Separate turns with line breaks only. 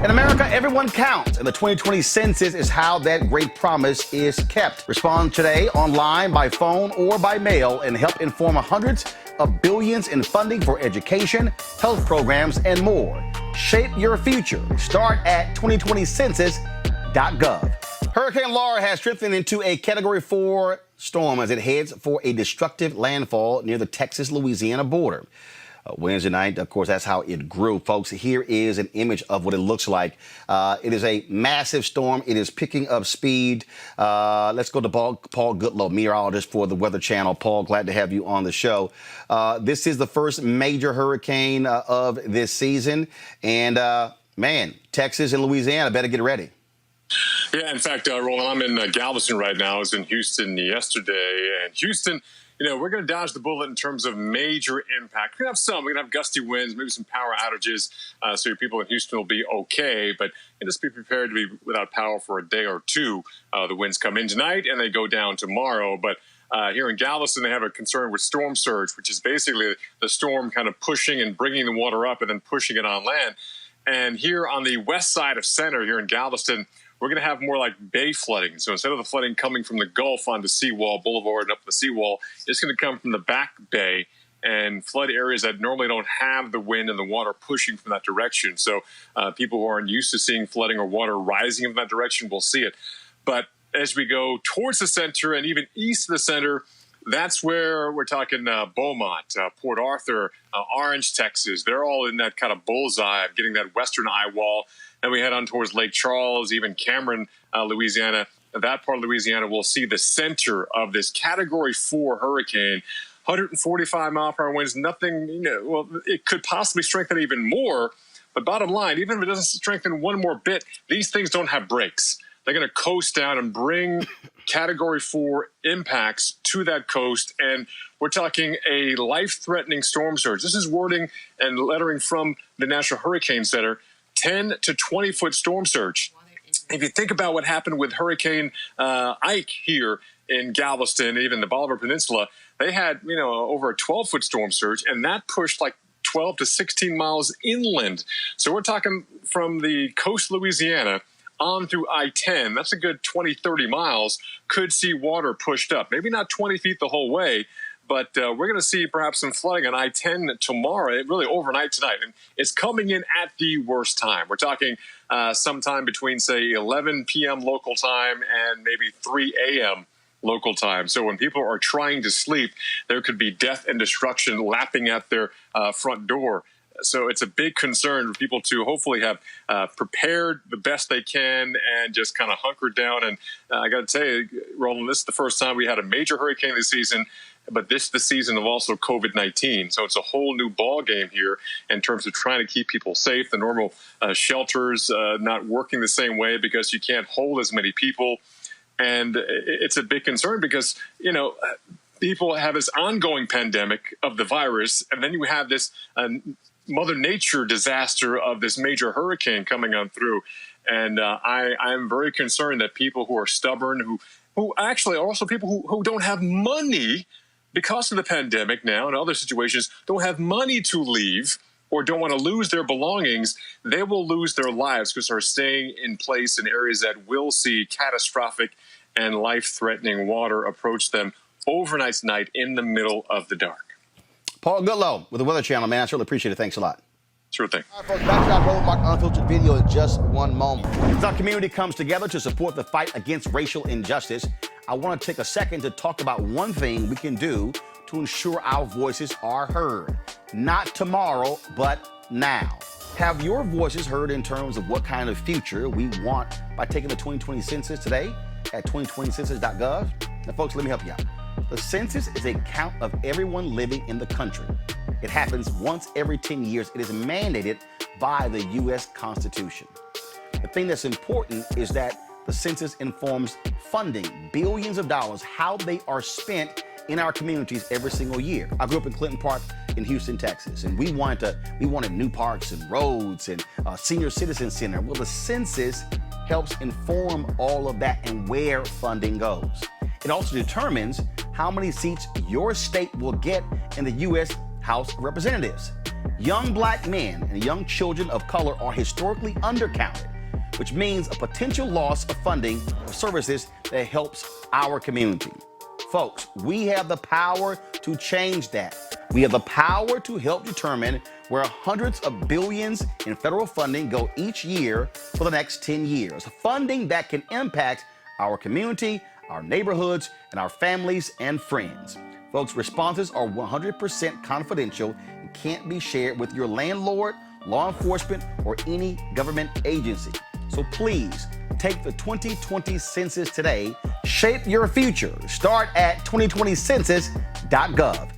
In America, everyone counts, and the 2020 census is how that great promise is kept. Respond today online, by phone, or by mail, and help inform hundreds of billions in funding for education, health programs, and more. Shape your future. Start at 2020census.gov. Hurricane Laura has strengthened into a Category 4 storm as it heads for a destructive landfall near the Texas-Louisiana border. Wednesday night, of course, that's how it grew. Folks, here is an image of what it looks like. It is a massive storm. It is picking up speed. Let's go to Paul Goodloe, meteorologist for the Weather Channel. Paul, glad to have you on the show. This is the first major hurricane of this season. And, man, Texas and Louisiana better get ready.
Yeah, in fact, Roland, I'm in Galveston right now. I was in Houston yesterday. And Houston, we're going to dodge the bullet in terms of major impact. We're going to have some. We're going to have gusty winds, maybe some power outages. So your people in Houston will be okay. But just be prepared to be without power for a day or two. The winds come in tonight and they go down tomorrow. But here in Galveston, they have a concern with storm surge, which is basically the storm kind of pushing and bringing the water up and then pushing it on land. And here on the west side of center here in Galveston, we're going to have more like bay flooding. So instead of the flooding coming from the Gulf onto Seawall Boulevard and up the seawall, it's going to come from the back bay and flood areas that normally don't have the wind and the water pushing from that direction. So people who aren't used to seeing flooding or water rising in that direction will see it. But as we go towards the center and even east of the center, that's where we're talking Beaumont, Port Arthur, Orange, Texas. They're all in that kind of bullseye of getting that western eye wall. And we head on towards Lake Charles, even Cameron, Louisiana. That part of Louisiana will see the center of this Category 4 hurricane. 145-mile-per-hour winds, nothing, well, it could possibly strengthen even more. But bottom line, even if it doesn't strengthen one more bit, these things don't have brakes. They're going to coast down and bring Category 4 impacts to that coast. And we're talking a life-threatening storm surge. This is wording and lettering from the National Hurricane Center. 10 to 20-foot storm surge. If you think about what happened with Hurricane Ike here in Galveston, even the Bolivar Peninsula, they had, over a 12-foot storm surge, and that pushed like 12 to 16 miles inland. So we're talking from the coast of Louisiana on through I-10. That's a good 20, 30 miles. Could see water pushed up. Maybe not 20 feet the whole way, but we're going to see perhaps some flooding on I-10 tomorrow, really overnight tonight. And it's coming in at the worst time. We're talking sometime between, say, 11 p.m. local time and maybe 3 a.m. local time. So when people are trying to sleep, there could be death and destruction lapping at their front door. So it's a big concern for people to hopefully have prepared the best they can and just kind of hunkered down. And I got to tell you, Roland, this is the first time we had a major hurricane this season, but this is the season of also COVID-19. So it's a whole new ball game here in terms of trying to keep people safe. The normal shelters not working the same way because you can't hold as many people. And it's a big concern because, people have this ongoing pandemic of the virus, and then you have this Mother Nature disaster of this major hurricane coming on through. And I'm very concerned that people who are stubborn, who actually are also people who don't have money because of the pandemic now and other situations, don't have money to leave or don't want to lose their belongings, they will lose their lives because they're staying in place in areas that will see catastrophic and life-threatening water approach them overnight tonight in the middle of the dark.
Paul Goodloe with the Weather Channel, man. I certainly appreciate it. Thanks a lot.
Sure thing.
All right, folks, back to our Roland Martin Unfiltered video in just one moment. As our community comes together to support the fight against racial injustice, I want to take a second to talk about one thing we can do to ensure our voices are heard. Not tomorrow, but now. Have your voices heard in terms of what kind of future we want by taking the 2020 census today at 2020census.gov? Now, folks, let me help you out. The census is a count of everyone living in the country. It happens once every 10 years. It is mandated by the U.S. Constitution. The thing that's important is that the census informs funding, billions of dollars, how they are spent in our communities every single year. I grew up in Clinton Park in Houston, Texas, and we wanted new parks and roads and a senior citizen center. Well, the census helps inform all of that and where funding goes. It also determines how many seats your state will get in the U.S. House of Representatives. Young black men and young children of color are historically undercounted, which means a potential loss of funding for services that helps our community. Folks, we have the power to change that. We have the power to help determine where hundreds of billions in federal funding go each year for the next 10 years. Funding that can impact our community, our neighborhoods, and our families and friends. Folks, responses are 100% confidential and can't be shared with your landlord, law enforcement, or any government agency. So please, take the 2020 census today. Shape your future. Start at 2020census.gov.